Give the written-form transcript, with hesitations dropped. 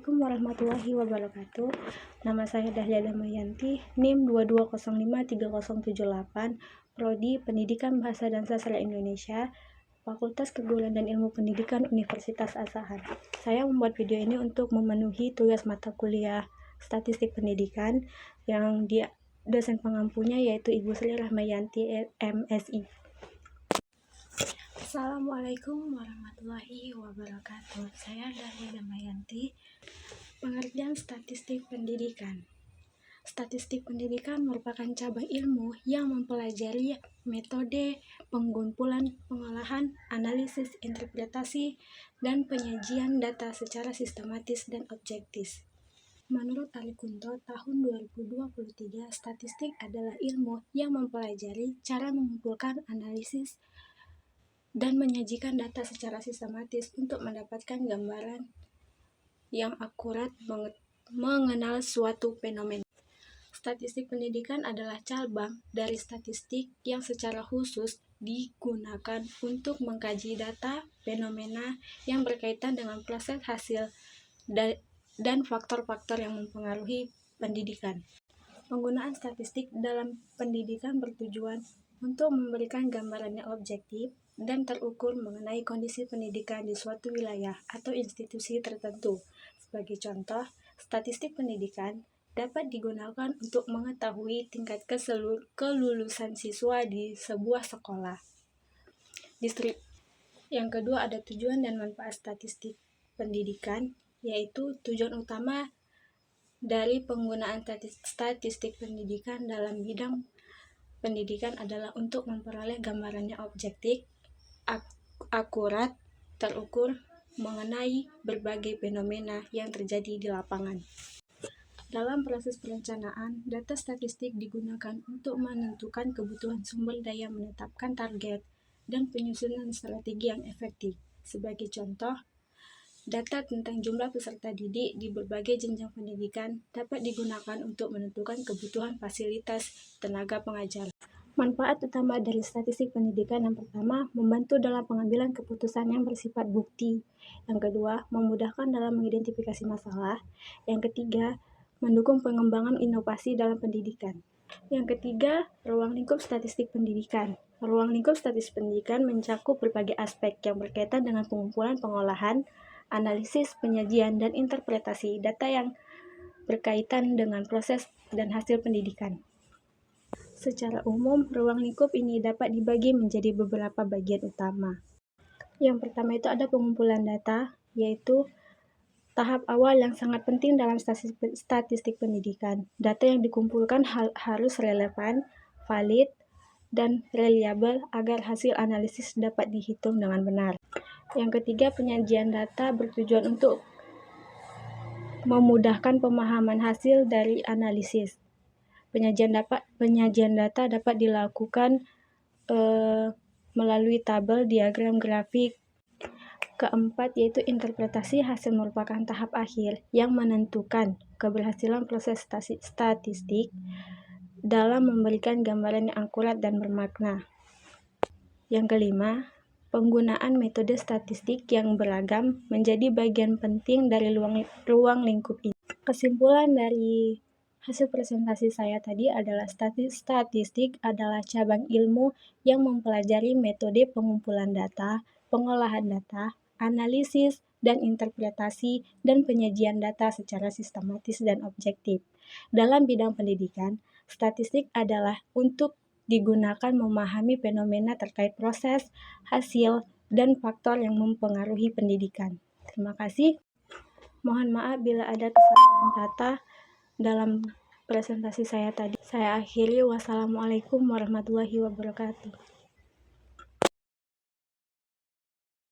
Assalamualaikum warahmatullahi wabarakatuh. Nama saya Dahlia Damayanti, NIM 22053078, Prodi Pendidikan Bahasa dan Sastra Indonesia, Fakultas Keguruan dan Ilmu Pendidikan Universitas Asahan. Saya membuat video ini untuk memenuhi tugas mata kuliah Statistik Pendidikan yang dosen pengampunya yaitu Ibu Sri Rahmayanti MSI. Assalamualaikum warahmatullahi wabarakatuh. Saya Dahlia Damayanti. Pengertian statistik pendidikan. Statistik pendidikan merupakan cabang ilmu yang mempelajari metode pengumpulan, pengolahan, analisis, interpretasi, dan penyajian data secara sistematis dan objektif. Menurut Ali Kunto, tahun 2023, statistik adalah ilmu yang mempelajari cara mengumpulkan, analisis, dan menyajikan data secara sistematis untuk mendapatkan gambaran yang akurat mengenal suatu fenomena. Statistik pendidikan adalah cabang dari statistik yang secara khusus digunakan untuk mengkaji data fenomena yang berkaitan dengan proses hasil dan faktor-faktor yang mempengaruhi pendidikan. Penggunaan statistik dalam pendidikan bertujuan untuk memberikan gambaran yang objektif dan terukur mengenai kondisi pendidikan di suatu wilayah atau institusi tertentu. Sebagai contoh, statistik pendidikan dapat digunakan untuk mengetahui tingkat kelulusan siswa di sebuah sekolah. Yang kedua, ada tujuan dan manfaat statistik pendidikan, yaitu tujuan utama dari penggunaan statistik pendidikan dalam bidang pendidikan adalah untuk memperoleh gambaran yang objektif, akurat, terukur mengenai berbagai fenomena yang terjadi di lapangan. Dalam proses perencanaan, data statistik digunakan untuk menentukan kebutuhan sumber daya, menetapkan target, dan penyusunan strategi yang efektif. Sebagai contoh, data tentang jumlah peserta didik di berbagai jenjang pendidikan dapat digunakan untuk menentukan kebutuhan fasilitas tenaga pengajar. Manfaat utama dari statistik pendidikan yang pertama, membantu dalam pengambilan keputusan yang bersifat bukti. Yang kedua, memudahkan dalam mengidentifikasi masalah. Yang ketiga, mendukung pengembangan inovasi dalam pendidikan. Yang ketiga, ruang lingkup statistik pendidikan. Ruang lingkup statistik pendidikan mencakup berbagai aspek yang berkaitan dengan pengumpulan, pengolahan, analisis, penyajian, dan interpretasi data yang berkaitan dengan proses dan hasil pendidikan. Secara umum, ruang lingkup ini dapat dibagi menjadi beberapa bagian utama. Yang pertama itu ada pengumpulan data, yaitu tahap awal yang sangat penting dalam statistik pendidikan. Data yang dikumpulkan harus relevan, valid, dan reliable agar hasil analisis dapat dihitung dengan benar. Yang ketiga, penyajian data bertujuan untuk memudahkan pemahaman hasil dari analisis. Penyajian data dapat dilakukan melalui tabel, diagram, grafik. Keempat, yaitu interpretasi hasil merupakan tahap akhir yang menentukan keberhasilan proses statistik dalam memberikan gambaran yang akurat dan bermakna. Yang kelima, penggunaan metode statistik yang beragam menjadi bagian penting dari ruang lingkup ini. Kesimpulan dari hasil presentasi saya tadi adalah statistik adalah cabang ilmu yang mempelajari metode pengumpulan data, pengolahan data, analisis, dan interpretasi dan penyajian data secara sistematis dan objektif. Dalam bidang pendidikan, statistik adalah untuk digunakan memahami fenomena terkait proses, hasil, dan faktor yang mempengaruhi pendidikan. Terima kasih. Mohon maaf bila ada kesalahan kata dalam presentasi saya tadi. Saya akhiri. Wassalamualaikum warahmatullahi wabarakatuh.